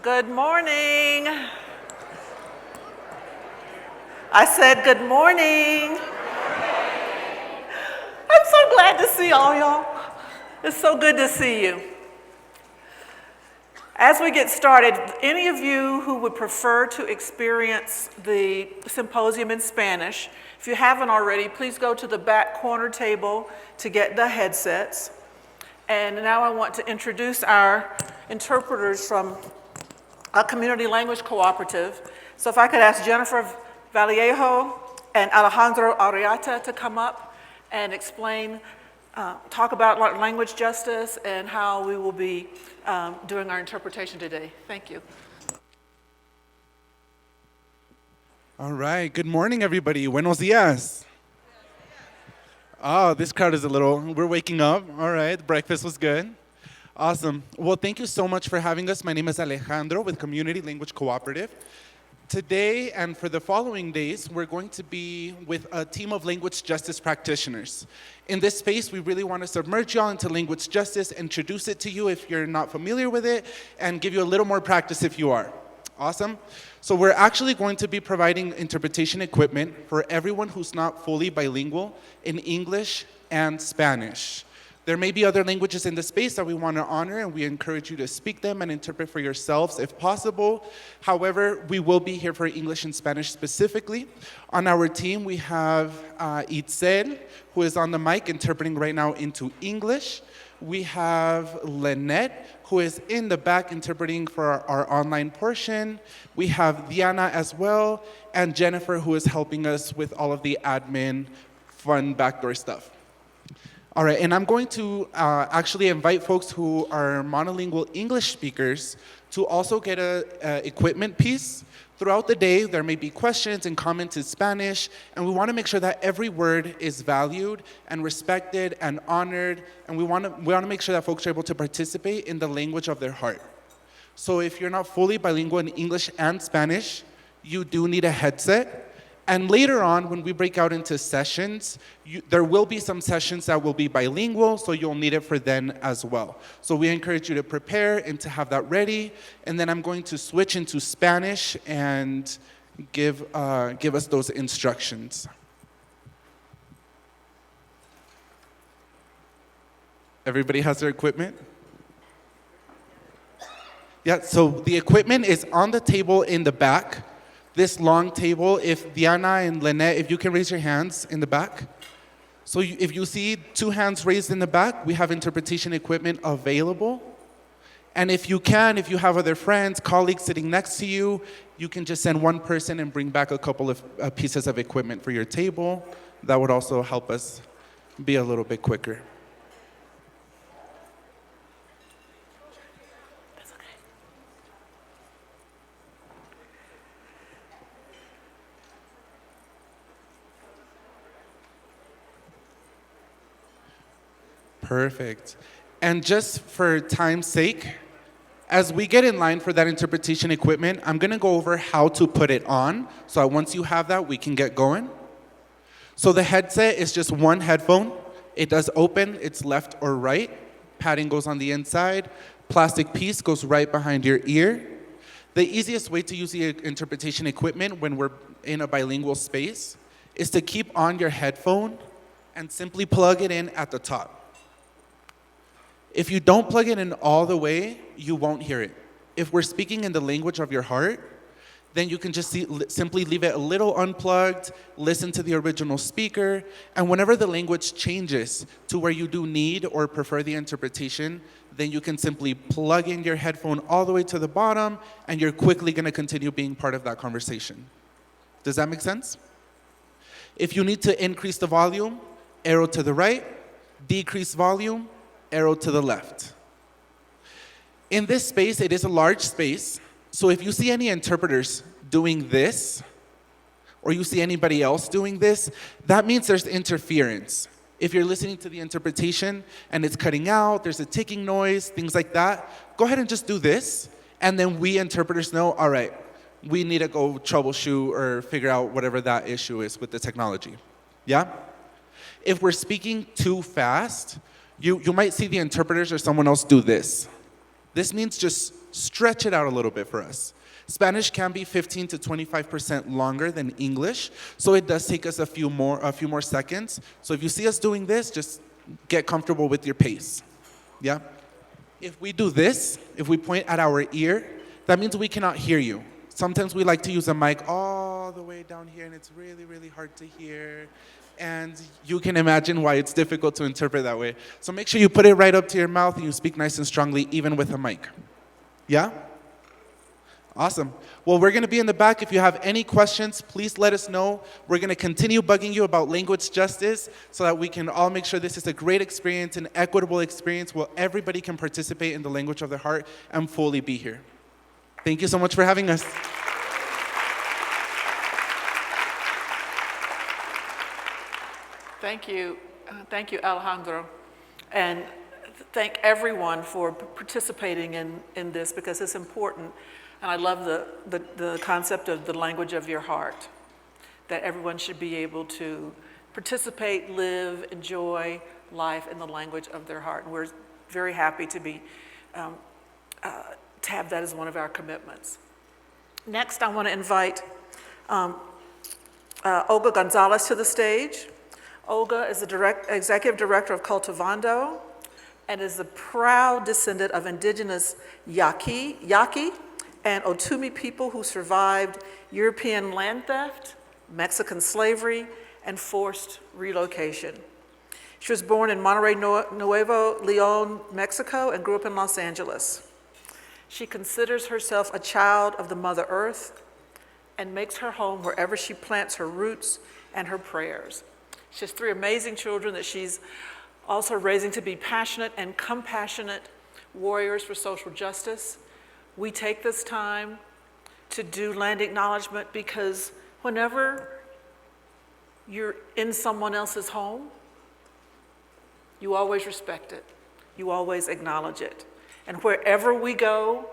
Good morning. I said good morning. I'm so glad to see all y'all. It's so good to see you. As we get started, any of you who would prefer to experience the symposium in Spanish, if you haven't already, please go to the back corner table to get the headsets. And now I want to introduce our interpreters from a community language cooperative. So if I could ask Jennifer Vallejo and Alejandro Arrieta to come up and explain, talk about language justice and how we will be doing our interpretation today. Thank you. All right, good morning, everybody. Buenos dias. Oh, this crowd is we're waking up. All right, breakfast was good. Awesome. Well, thank you so much for having us. My name is Alejandro with Community Language Cooperative. Today and for the following days, we're going to be with a team of language justice practitioners. In this space, we really want to submerge y'all into language justice, introduce it to you if you're not familiar with it, and give you a little more practice if you are. Awesome. So we're actually going to be providing interpretation equipment for everyone who's not fully bilingual in English and Spanish. There may be other languages in the space that we want to honor, and we encourage you to speak them and interpret for yourselves if possible. However, we will be here for English and Spanish specifically. On our team, we have Itzel, who is on the mic interpreting right now into English. We have Lynette, who is in the back interpreting for our online portion. We have Diana as well, and Jennifer, who is helping us with all of the admin, fun backdoor stuff. All right, and I'm going to actually invite folks who are monolingual English speakers to also get a equipment piece. Throughout the day, there may be questions and comments in Spanish, and we want to make sure that every word is valued and respected and honored, and we want to make sure that folks are able to participate in the language of their heart. So if you're not fully bilingual in English and Spanish, you do need a headset. And later on, when we break out into sessions, there will be some sessions that will be bilingual, so you'll need it for then as well. So we encourage you to prepare and to have that ready. And then I'm going to switch into Spanish and give us those instructions. Everybody has their equipment? Yeah, so the equipment is on the table in the back. This long table, if Diana and Lynette, if you can raise your hands in the back. So if you see two hands raised in the back, we have interpretation equipment available. And if you have other friends, colleagues sitting next to you, you can just send one person and bring back a couple of pieces of equipment for your table. That would also help us be a little bit quicker. Perfect. And just for time's sake, as we get in line for that interpretation equipment, I'm going to go over how to put it on. So once you have that, we can get going. So the headset is just one headphone. It does open, it's left or right. Padding goes on the inside. Plastic piece goes right behind your ear. The easiest way to use the interpretation equipment when we're in a bilingual space is to keep on your headphone and simply plug it in at the top. If you don't plug it in all the way, you won't hear it. If we're speaking in the language of your heart, then you can just simply leave it a little unplugged, listen to the original speaker, and whenever the language changes to where you do need or prefer the interpretation, then you can simply plug in your headphone all the way to the bottom, and you're quickly going to continue being part of that conversation. Does that make sense? If you need to increase the volume, arrow to the right, decrease volume, arrow to the left. In this space, it is a large space, so if you see any interpreters doing this, or you see anybody else doing this, that means there's interference. If you're listening to the interpretation and it's cutting out, there's a ticking noise, things like that, go ahead and just do this, and then we interpreters know, all right, we need to go troubleshoot or figure out whatever that issue is with the technology. Yeah? If we're speaking too fast, you might see the interpreters or someone else do this. This means just stretch it out a little bit for us. Spanish can be 15 to 25% longer than English, so it does take us a few more seconds. So if you see us doing this, just get comfortable with your pace. Yeah? If we do this, if we point at our ear, that means we cannot hear you. Sometimes we like to use a mic all the way down here, and it's really, really hard to hear. And you can imagine why it's difficult to interpret that way. So make sure you put it right up to your mouth and you speak nice and strongly, even with a mic. Yeah? Awesome. Well, we're going to be in the back. If you have any questions, please let us know. We're going to continue bugging you about language justice so that we can all make sure this is a great experience, an equitable experience where everybody can participate in the language of their heart and fully be here. Thank you so much for having us. Thank you. Thank you, Alejandro. And thank everyone for participating in this because it's important. And I love the concept of the language of your heart, that everyone should be able to participate, live, enjoy life in the language of their heart. And we're very happy to be to have that as one of our commitments. Next, I want to invite Olga Gonzalez to the stage. Olga is the executive director of Cultivando and is the proud descendant of indigenous Yaqui and Otumi people who survived European land theft, Mexican slavery, and forced relocation. She was born in Monterrey, Nuevo Leon, Mexico, and grew up in Los Angeles. She considers herself a child of the Mother Earth and makes her home wherever she plants her roots and her prayers. She has 3 amazing children that she's also raising to be passionate and compassionate warriors for social justice. We take this time to do land acknowledgement because whenever you're in someone else's home, you always respect it. You always acknowledge it. And wherever we go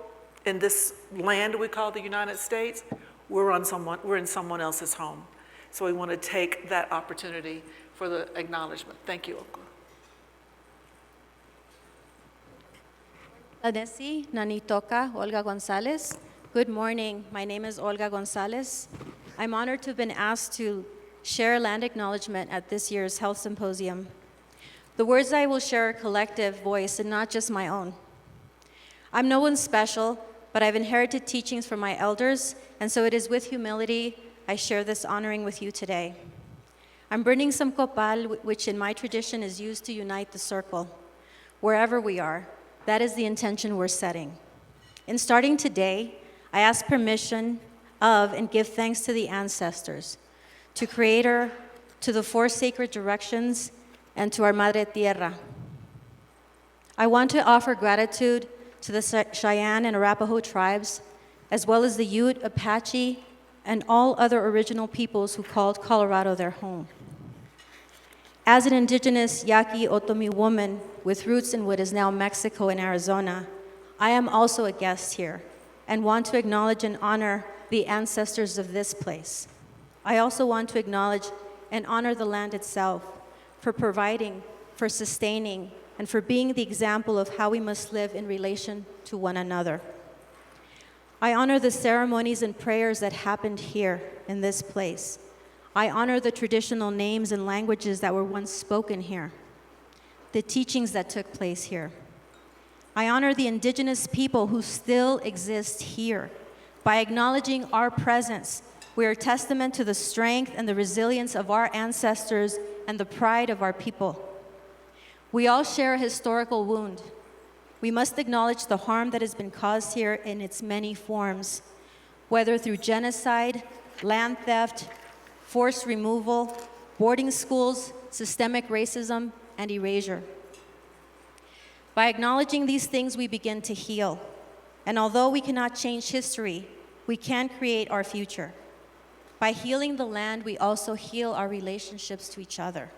in this land we call the United States, we're in someone else's home. So we want to take that opportunity for the acknowledgement. Thank you, Olga. Adesi, Nanitoka, Olga Gonzalez. Good morning. My name is Olga Gonzalez. I'm honored to have been asked to share land acknowledgement at this year's Health Symposium. The words I will share are a collective voice and not just my own. I'm no one special, but I've inherited teachings from my elders, and so it is with humility I share this honoring with you today. I'm burning some copal, which in my tradition is used to unite the circle. Wherever we are, that is the intention we're setting. In starting today, I ask permission of and give thanks to the ancestors, to Creator, to the 4 sacred directions, and to our Madre Tierra. I want to offer gratitude to the Cheyenne and Arapaho tribes, as well as the Ute, Apache, and all other original peoples who called Colorado their home. As an indigenous Yaqui Otomi woman with roots in what is now Mexico and Arizona, I am also a guest here and want to acknowledge and honor the ancestors of this place. I also want to acknowledge and honor the land itself for providing, for sustaining, and for being the example of how we must live in relation to one another. I honor the ceremonies and prayers that happened here in this place. I honor the traditional names and languages that were once spoken here, the teachings that took place here. I honor the indigenous people who still exist here. By acknowledging our presence, we are a testament to the strength and the resilience of our ancestors and the pride of our people. We all share a historical wound. We must acknowledge the harm that has been caused here in its many forms, whether through genocide, land theft, forced removal, boarding schools, systemic racism, and erasure. By acknowledging these things, we begin to heal. And although we cannot change history, we can create our future. By healing the land, we also heal our relationships to each other.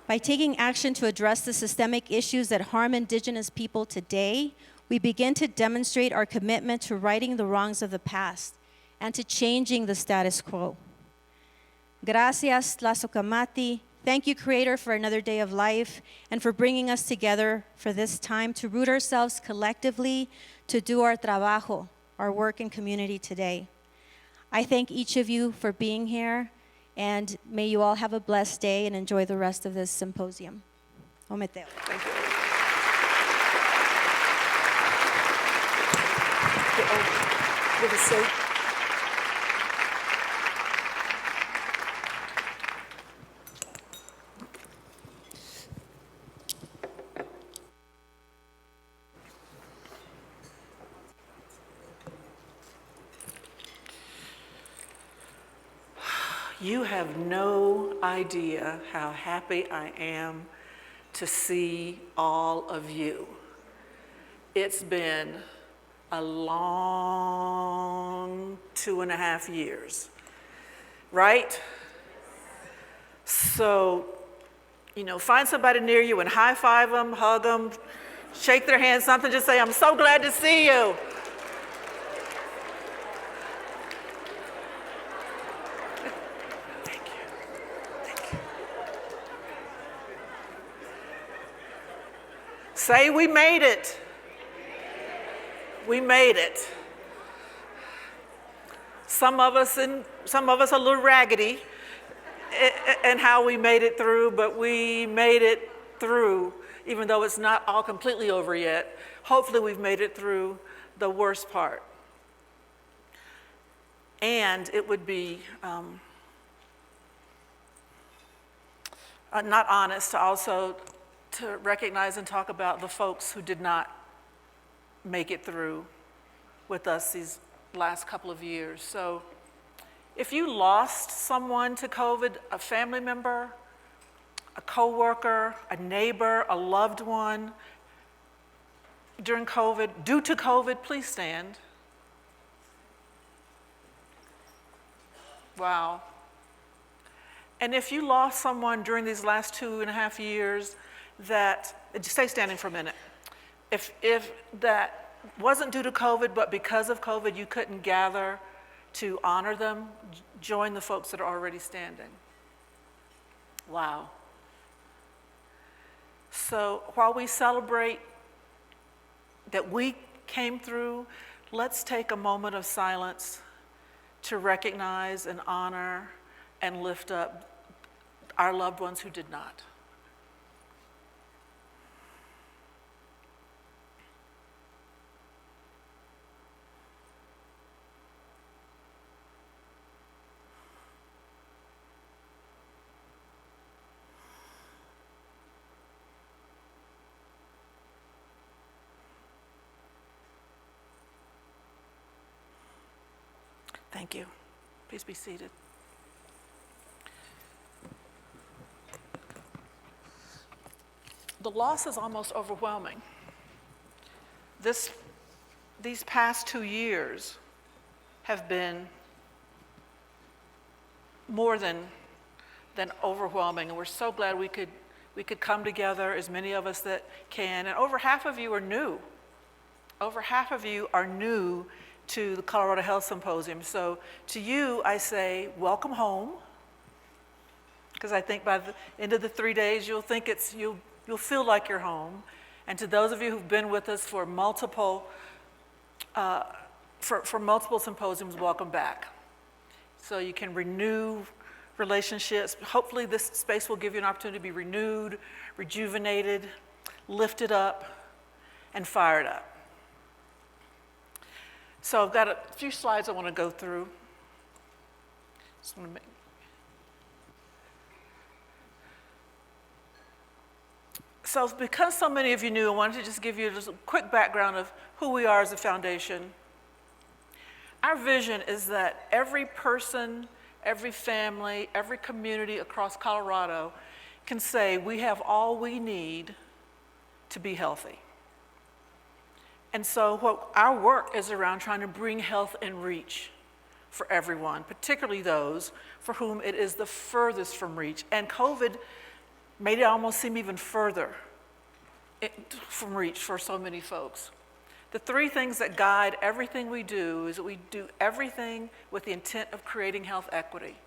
By taking action to address the systemic issues that harm indigenous people today, we begin to demonstrate our commitment to righting the wrongs of the past and to changing the status quo. Gracias, Tlazocamati, Thank you, Creator, for another day of life and for bringing us together for this time to root ourselves collectively to do our trabajo, our work in community today. I thank each of you for being here, and may you all have a blessed day and enjoy the rest of this symposium. Ometeo. Thank you. With a seat. You have no idea how happy I am to see all of you. It's been a long 2.5 years, right? So, find somebody near you and high five them, hug them, shake their hand, something, just say, I'm so glad to see you. Say, we made it. We made it. Some of us a little raggedy in how we made it through, but we made it through, even though it's not all completely over yet. Hopefully we've made it through the worst part. And it would be not honest to recognize and talk about the folks who did not make it through with us these last couple of years. So if you lost someone to COVID, a family member, a coworker, a neighbor, a loved one during COVID, due to COVID, please stand. Wow. And if you lost someone during these last 2.5 years stay standing for a minute. If that wasn't due to COVID, but because of COVID, you couldn't gather to honor them, join the folks that are already standing. Wow. So while we celebrate that we came through, let's take a moment of silence to recognize and honor and lift up our loved ones who did not. Thank you. Please be seated. The loss is almost overwhelming. These past 2 years have been more than overwhelming, and we're so glad we could come together, as many of us that can. And over half of you are new. Over half of you are new to the Colorado Health Symposium. So to you, I say, welcome home, because I think by the end of the 3 days, you'll feel like you're home. And to those of you who've been with us for multiple symposiums, welcome back. So you can renew relationships. Hopefully this space will give you an opportunity to be renewed, rejuvenated, lifted up, and fired up. So I've got a few slides I want to go through. So because so many of you knew, I wanted to just give you just a quick background of who we are as a foundation. Our vision is that every person, every family, every community across Colorado can say we have all we need to be healthy. And so what our work is around trying to bring health in reach for everyone, particularly those for whom it is the furthest from reach. And COVID made it almost seem even further from reach for so many folks. The three things that guide everything we do is that we do everything with the intent of creating health equity.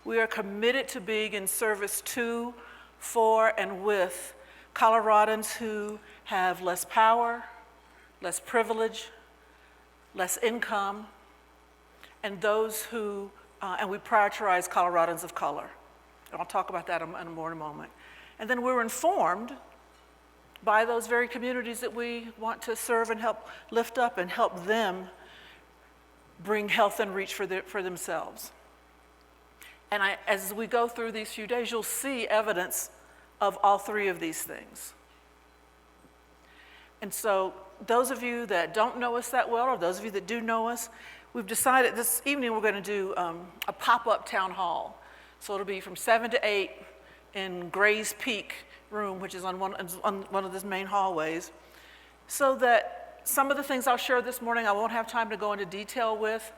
We are committed to being in service to, for, and with Coloradans who have less power, less privilege, less income, and those who, and we prioritize Coloradans of color. And I'll talk about that in a moment. And then we're informed by those very communities that we want to serve and help lift up and help them bring health and reach for themselves. And as we go through these few days, you'll see evidence of all three of these things. And so those of you that don't know us that well, or those of you that do know us, we've decided this evening we're going to do a pop-up town hall. So it'll be from 7 to 8 in Gray's Peak room, which is on one of the main hallways, so that some of the things I'll share this morning I won't have time to go into detail with.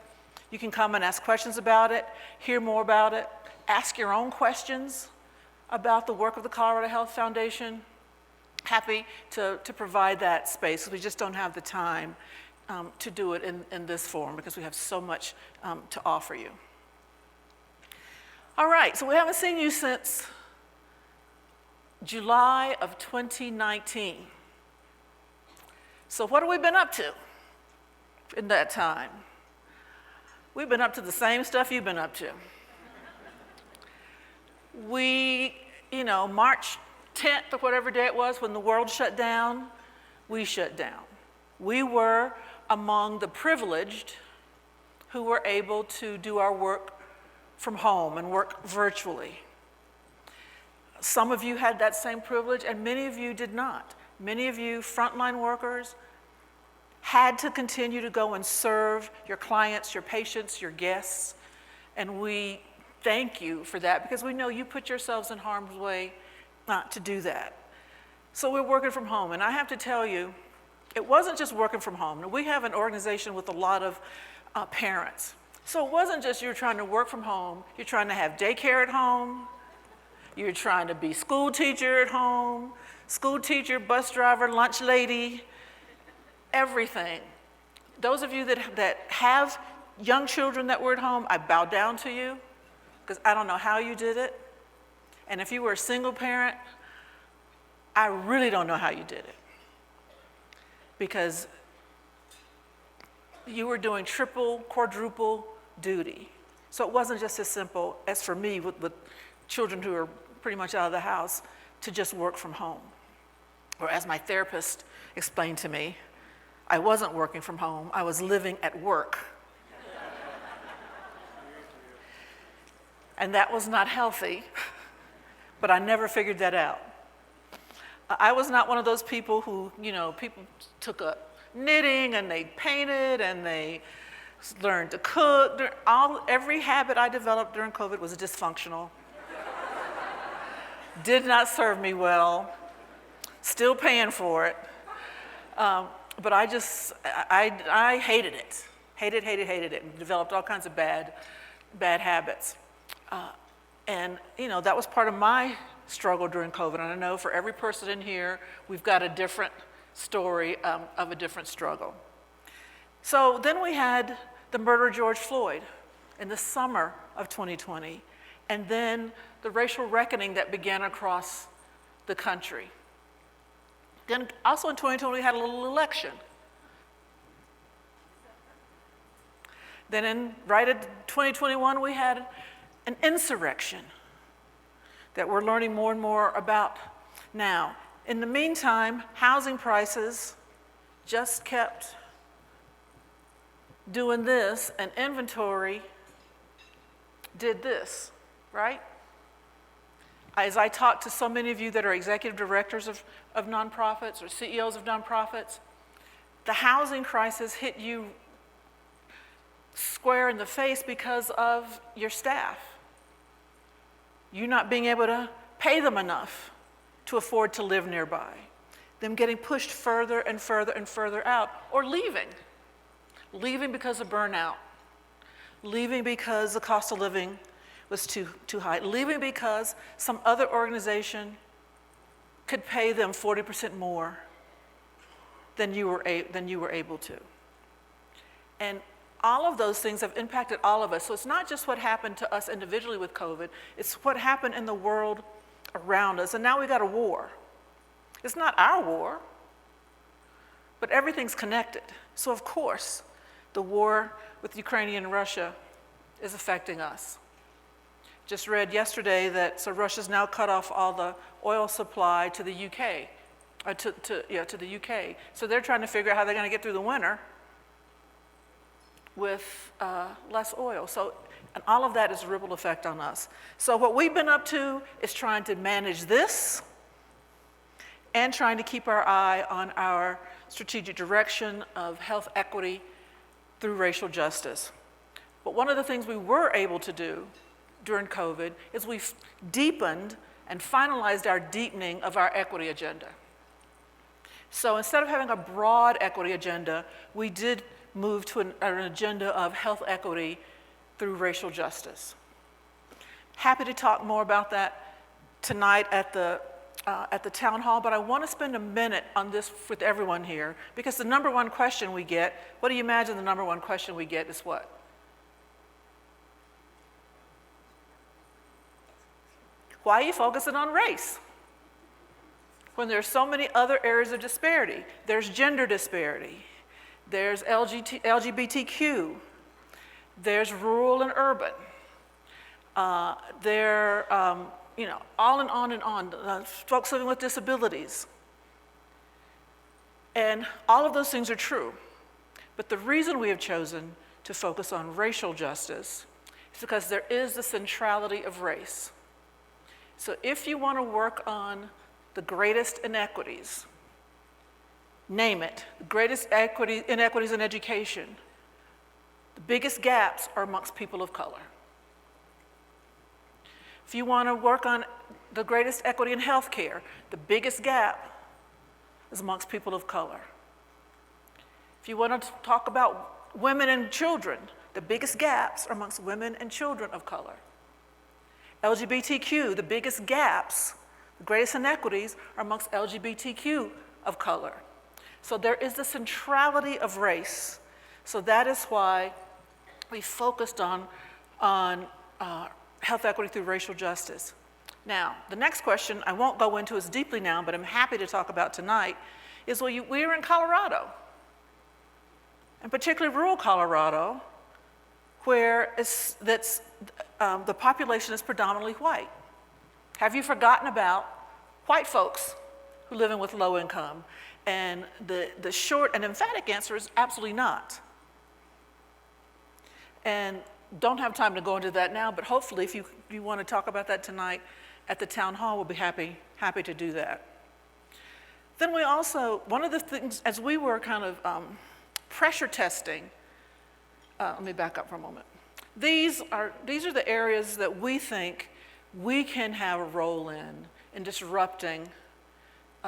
You can come and ask questions about it, hear more about it, ask your own questions about the work of the Colorado Health Foundation. Happy to provide that space. We just don't have the time to do it in this form because we have so much to offer you. All right, so we haven't seen you since July of 2019. So what have we been up to in that time? We've been up to the same stuff you've been up to. We, March 10th or whatever day it was when the world shut down, we shut down. We were among the privileged who were able to do our work from home and work virtually. Some of you had that same privilege, and many of you did not. Many of you frontline workers had to continue to go and serve your clients, your patients, your guests, and we thank you for that because we know you put yourselves in harm's way not to do that. So we're working from home, and I have to tell you, it wasn't just working from home. We have an organization with a lot of parents. So it wasn't just you're trying to work from home, you're trying to have daycare at home, you're trying to be school teacher at home, school teacher, bus driver, lunch lady, everything. Those of you that have young children that were at home, I bow down to you because I don't know how you did it. And if you were a single parent, I really don't know how you did it because you were doing triple, quadruple duty. So it wasn't just as simple as for me with children who are pretty much out of the house to just work from home. Or as my therapist explained to me, I wasn't working from home, I was living at work. And that was not healthy, but I never figured that out. I was not one of those people who, people took up knitting and they painted and they learned to cook. Every habit I developed during COVID was dysfunctional. Did not serve me well, still paying for it. But I hated it. Hated it, and developed all kinds of bad habits. And that was part of my struggle during COVID. And I know for every person in here, we've got a different story of a different struggle. So then we had the murder of George Floyd in the summer of 2020, and then the racial reckoning that began across the country. Then also in 2020, we had a little election. Then right at 2021, we had an insurrection that we're learning more and more about now. In the meantime, housing prices just kept doing this, and inventory did this, right? As I talk to so many of you that are executive directors of nonprofits or CEOs of nonprofits, the housing crisis hit you square in the face because of your staff. You not being able to pay them enough to afford to live nearby. Them getting pushed further and further and further out, or leaving. Leaving because of burnout. Leaving because the cost of living was too high. Leaving because some other organization could pay them 40% more than you were able to. And all of those things have impacted all of us. So it's not just what happened to us individually with COVID, it's what happened in the world around us. And now we got a war. It's not our war, but everything's connected. So of course, the war with Ukraine and Russia is affecting us. Just read yesterday that Russia's now cut off all the oil supply to the UK, to the UK. So they're trying to figure out how they're going to get through the winter with less oil. So, and all of that is a ripple effect on us. So what we've been up to is trying to manage this and trying to keep our eye on our strategic direction of health equity through racial justice. But one of the things we were able to do during COVID is we've deepened and finalized our deepening of our equity agenda. So instead of having a broad equity agenda, we did move to an agenda of health equity through racial justice. Happy to talk more about that tonight at the town hall, but I want to spend a minute on this with everyone here, because the number one question we get, what do you imagine the number one question we get is what? Why are you focusing on race? When there's so many other areas of disparity. There's gender disparity, there's LGBTQ, there's rural and urban, on and on, folks living with disabilities. And all of those things are true. But the reason we have chosen to focus on racial justice is because there is the centrality of race. So if you want to work on the greatest inequities, name it, the greatest inequities in education, the biggest gaps are amongst people of color. If you want to work on the greatest equity in healthcare, the biggest gap is amongst people of color. If you want to talk about women and children, the biggest gaps are amongst women and children of color. LGBTQ, the biggest gaps, the greatest inequities are amongst LGBTQ of color. So there is the centrality of race. So that is why we focused on health equity through racial justice. Now, the next question I won't go into as deeply now, but I'm happy to talk about tonight, is we're in Colorado, and particularly rural Colorado, where the population is predominantly white. Have you forgotten about white folks who live in with low income? And the short and emphatic answer is absolutely not. And don't have time to go into that now, but hopefully if you want to talk about that tonight at the town hall, we'll be happy to do that. Then we also, one of the things, as we were kind of pressure testing, let me back up for a moment. These are the areas that we think we can have a role in disrupting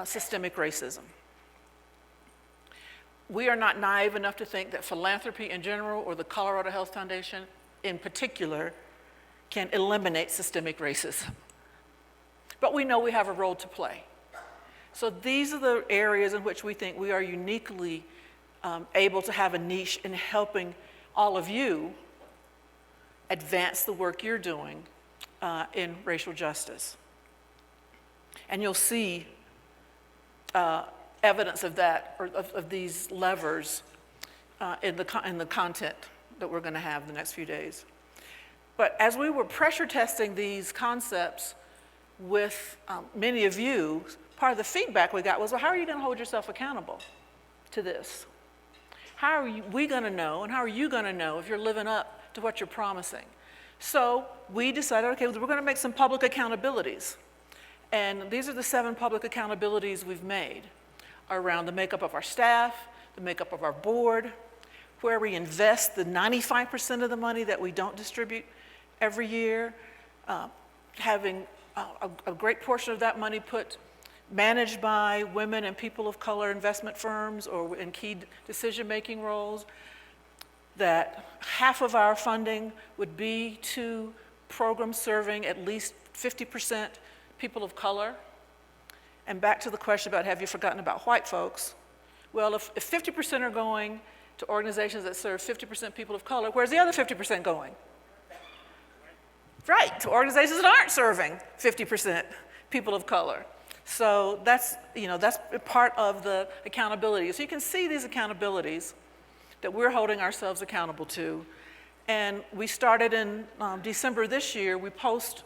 systemic racism. We are not naive enough to think that philanthropy in general or the Colorado Health Foundation in particular can eliminate systemic racism. But we know we have a role to play. So these are the areas in which we think we are uniquely able to have a niche in helping all of you advance the work you're doing in racial justice. And you'll see evidence of that, or of these levers in the content that we're going to have the next few days. But as we were pressure testing these concepts with many of you, part of the feedback we got was, well, how are you going to hold yourself accountable to this? How are we going to know, and how are you going to know if you're living up to what you're promising? So we decided, okay, we're going to make some public accountabilities. And these are the 7 public accountabilities we've made around the makeup of our staff, the makeup of our board, where we invest the 95% of the money that we don't distribute every year, having a great portion of that money managed by women and people of color investment firms or in key decision-making roles, that half of our funding would be to programs serving at least 50% people of color. And back to the question about have you forgotten about white folks? Well, if 50% are going to organizations that serve 50% people of color, where's the other 50% going? Right, to organizations that aren't serving 50% people of color. So that's part of the accountability. So you can see these accountabilities that we're holding ourselves accountable to. And we started in December this year. We post,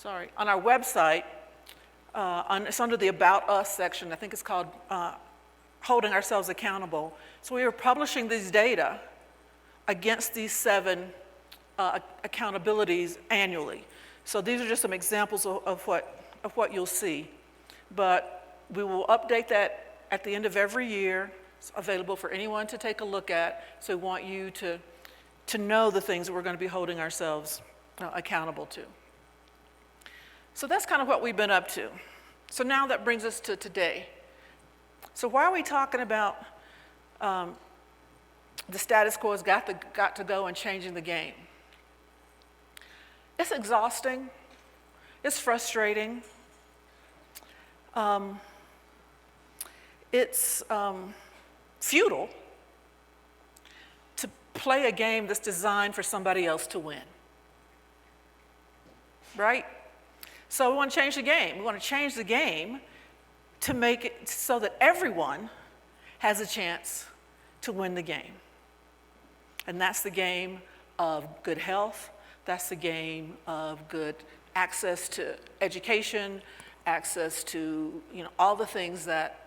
on our website, it's under the About Us section. I think it's called Holding Ourselves Accountable. So we were publishing these data against these 7 accountabilities annually. So these are just some examples of what you'll see. But we will update that at the end of every year. It's available for anyone to take a look at. So we want you to know the things that we're going to be holding ourselves accountable to. So that's kind of what we've been up to. So now that brings us to today. So why are we talking about the status quo has got to go and changing the game? It's exhausting. It's frustrating. It's futile to play a game that's designed for somebody else to win. Right? So we want to change the game. We want to change the game to make it so that everyone has a chance to win the game. And that's the game of good health. That's the game of good access to education, access to all the things that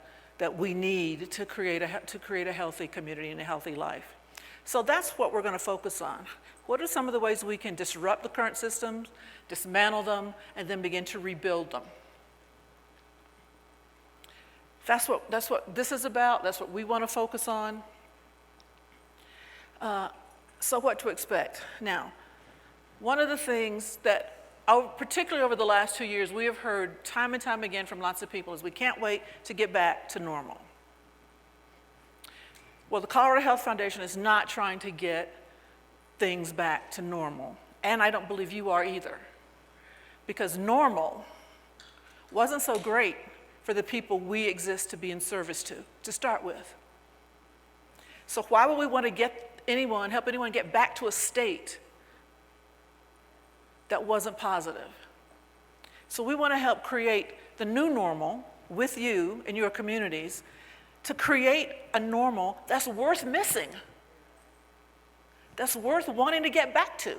we need to create a healthy community and a healthy life. So that's what we're going to focus on. What are some of the ways we can disrupt the current systems, dismantle them, and then begin to rebuild them? That's what this is about. That's what we want to focus on. So what to expect? Now, one of the things that, particularly over the last 2 years, we have heard time and time again from lots of people is we can't wait to get back to normal. Well, the Colorado Health Foundation is not trying to get things back to normal, and I don't believe you are either, because normal wasn't so great for the people we exist to be in service to start with. So why would we want to help anyone get back to a state that wasn't positive? So we want to help create the new normal with you and your communities to create a normal that's worth missing, that's worth wanting to get back to.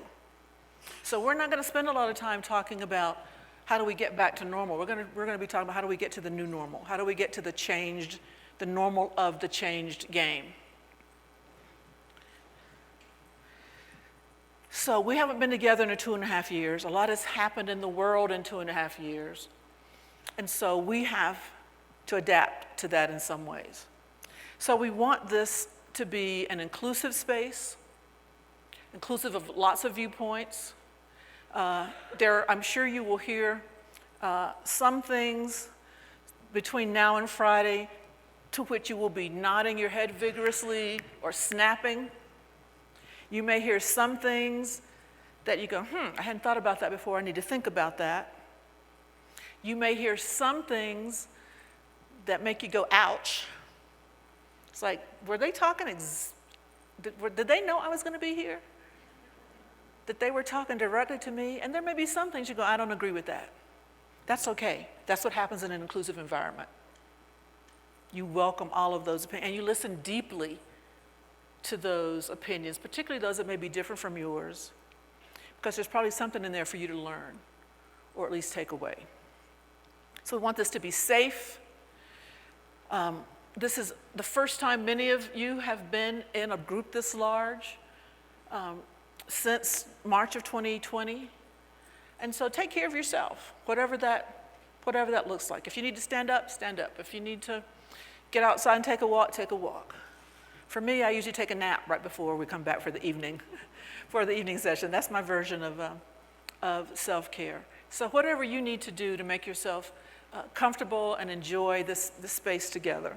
So we're not going to spend a lot of time talking about how do we get back to normal. We're going to be talking about how do we get to the new normal? How do we get to the normal of the changed game? So we haven't been together in 2.5 years. A lot has happened in the world in 2.5 years. And so we have to adapt to that in some ways. So we want this to be an inclusive space, inclusive of lots of viewpoints. I'm sure you will hear some things between now and Friday to which you will be nodding your head vigorously or snapping. You may hear some things that you go, I hadn't thought about that before, I need to think about that. You may hear some things that make you go, ouch. It's like, were they talking, did they know I was going to be here? That they were talking directly to me? And there may be some things you go, I don't agree with that. That's okay. That's what happens in an inclusive environment. You welcome all of those opinions, and you listen deeply to those opinions, particularly those that may be different from yours, because there's probably something in there for you to learn, or at least take away. So we want this to be safe. This is the first time many of you have been in a group this large since March of 2020. And so take care of yourself, whatever that looks like. If you need to stand up, stand up. If you need to get outside and take a walk, take a walk. For me, I usually take a nap right before we come back for the evening session. That's my version of self-care. So whatever you need to do to make yourself comfortable and enjoy this space together.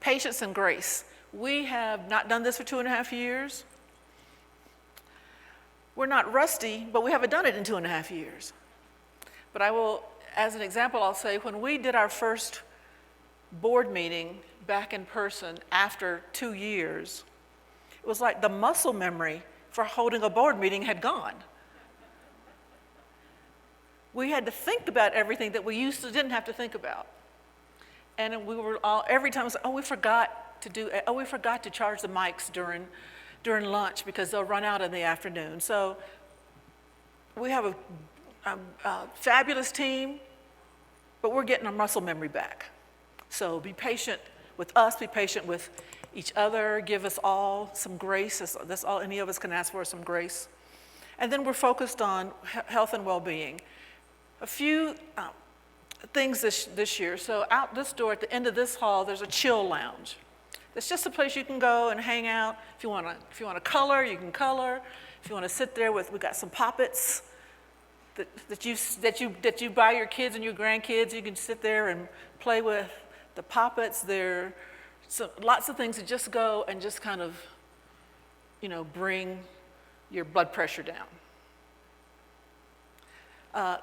Patience and grace. We have not done this for 2.5 years. We're not rusty, but we haven't done it in 2.5 years. But I will, as an example, I'll say when we did our first board meeting back in person after 2 years, it was like the muscle memory for holding a board meeting had gone. We had to think about everything that we used to didn't have to think about. And we were all, every time it was like, we forgot to charge the mics during lunch because they'll run out in the afternoon. So we have a fabulous team, but we're getting our muscle memory back. So be patient with us, be patient with each other, give us all some grace. That's all any of us can ask for, some grace. And then we're focused on health and well-being. A few things this year. So out this door at the end of this hall, there's a chill lounge. It's just a place you can go and hang out. If you want to color, you can color. If you want to sit there we got some poppets that you buy your kids and your grandkids. You can sit there and play with the poppets. There are lots of things to just go and just kind of, bring your blood pressure down.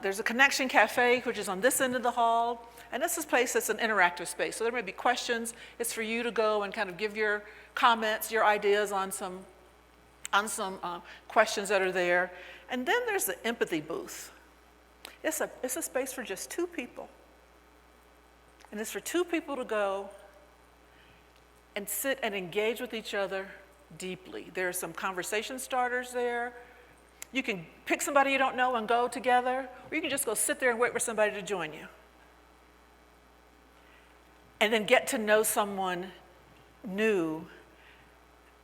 There's a Connection Cafe, which is on this end of the hall, and this is a place that's an interactive space. So there may be questions. It's for you to go and kind of give your comments, your ideas on some questions that are there. And then there's the empathy booth. It's a space for just 2 people. And it's for 2 people to go and sit and engage with each other deeply. There are some conversation starters there. You can pick somebody you don't know and go together, or you can just go sit there and wait for somebody to join you. And then get to know someone new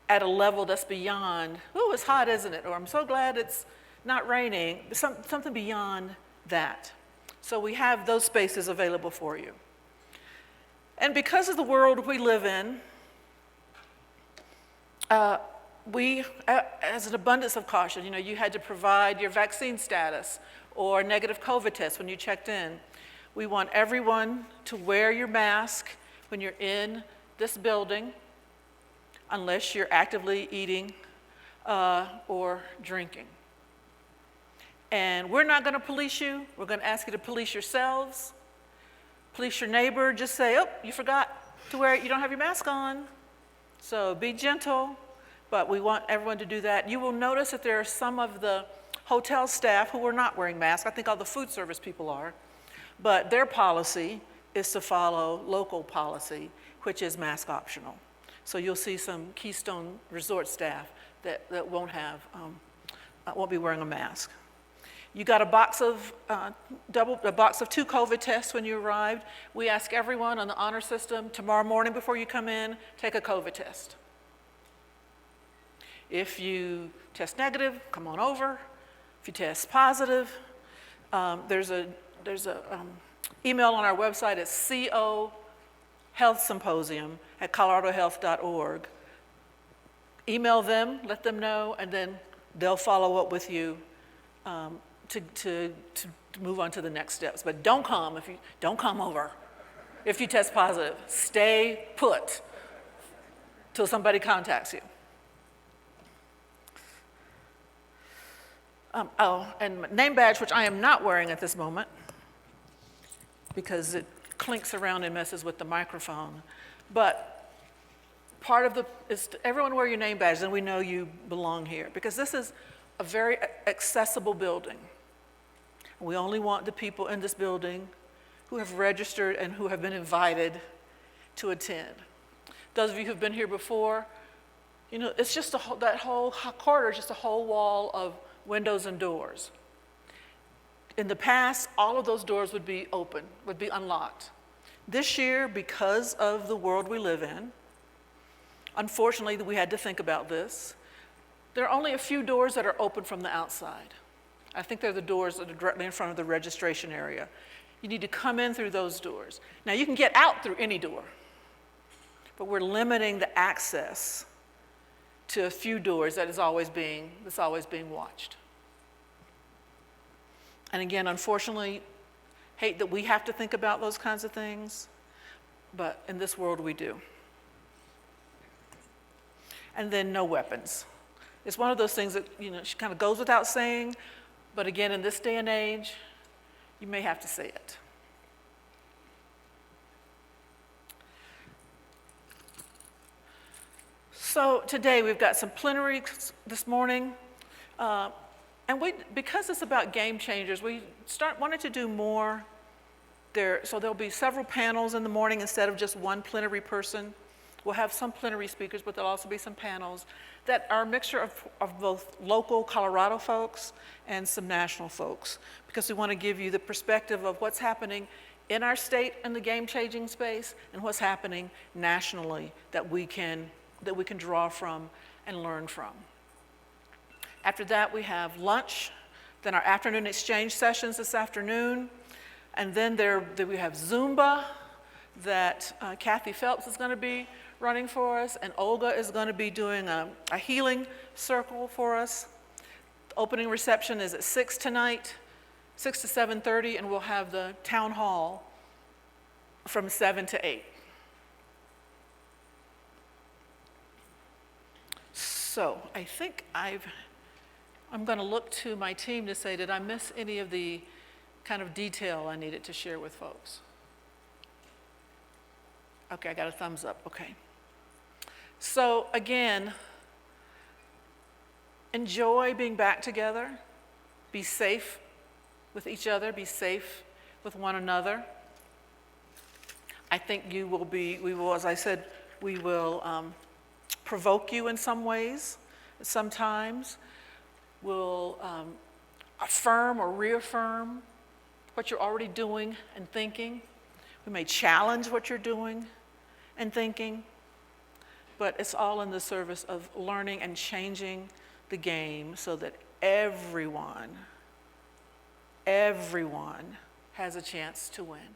at a level that's beyond, "Ooh, it's hot, isn't it?" Or "I'm so glad it's not raining." Something beyond that. So we have those spaces available for you. And because of the world we live in, we, as an abundance of caution, you had to provide your vaccine status or negative COVID test when you checked in. We want everyone to wear your mask when you're in this building, unless you're actively eating or drinking. And we're not going to police you. We're going to ask you to police yourselves. Police your neighbor. Just say, "Oh, you forgot to wear it. You don't have your mask on." So be gentle. But we want everyone to do that. You will notice that there are some of the hotel staff who are not wearing masks. I think all the food service people are. But their policy is to follow local policy, which is mask optional. So you'll see some Keystone Resort staff that won't be wearing a mask. You got a box of 2 COVID tests when you arrived. We ask everyone on the honor system tomorrow morning before you come in, take a COVID test. If you test negative, come on over. If you test positive, there's a email on our website. It's CO Health Symposium at coloradohealth.org. Email them, let them know, and then they'll follow up with you to move on to the next steps. But don't come over if you test positive. Stay put till somebody contacts you. And name badge, which I am not wearing at this moment because it clinks around and messes with the microphone. But part of is everyone wear your name badge, then we know you belong here. Because this is a very accessible building. We only want the people in this building who have registered and who have been invited to attend. Those of you who've been here before, it's just that whole corridor is just a whole wall of windows and doors. In the past, all of those doors would be open, would be unlocked. This year, because of the world we live in, unfortunately, we had to think about this. There are only a few doors that are open from the outside. I think they're the doors that are directly in front of the registration area. You need to come in through those doors. Now, you can get out through any door, but we're limiting the access to a few doors that's always being watched. And again, unfortunately, hate that we have to think about those kinds of things, but in this world we do. And then no weapons. It's one of those things that kind of goes without saying, but again, in this day and age, you may have to say it. So today we've got some plenary this morning. And because it's about game changers, we wanted to do more there. So there'll be several panels in the morning instead of just one plenary person. We'll have some plenary speakers, but there'll also be some panels that are a mixture of both local Colorado folks and some national folks, because we want to give you the perspective of what's happening in our state in the game-changing space and what's happening nationally that we can draw from and learn from. After that, we have lunch, then our afternoon exchange sessions this afternoon, and then we have Zumba that Kathy Phelps is going to be running for us, and Olga is going to be doing a healing circle for us. The opening reception is at 6 tonight, 6 to 7:30, and we'll have the town hall from 7 to 8. So I think I'm going to look to my team to say, did I miss any of the kind of detail I needed to share with folks? Okay, I got a thumbs up, okay. So again, enjoy being back together. Be safe with each other, be safe with one another. I think we will, as I said, we will provoke you in some ways. Sometimes we'll affirm or reaffirm what you're already doing and thinking. We may challenge what you're doing and thinking, but it's all in the service of learning and changing the game so that everyone has a chance to win.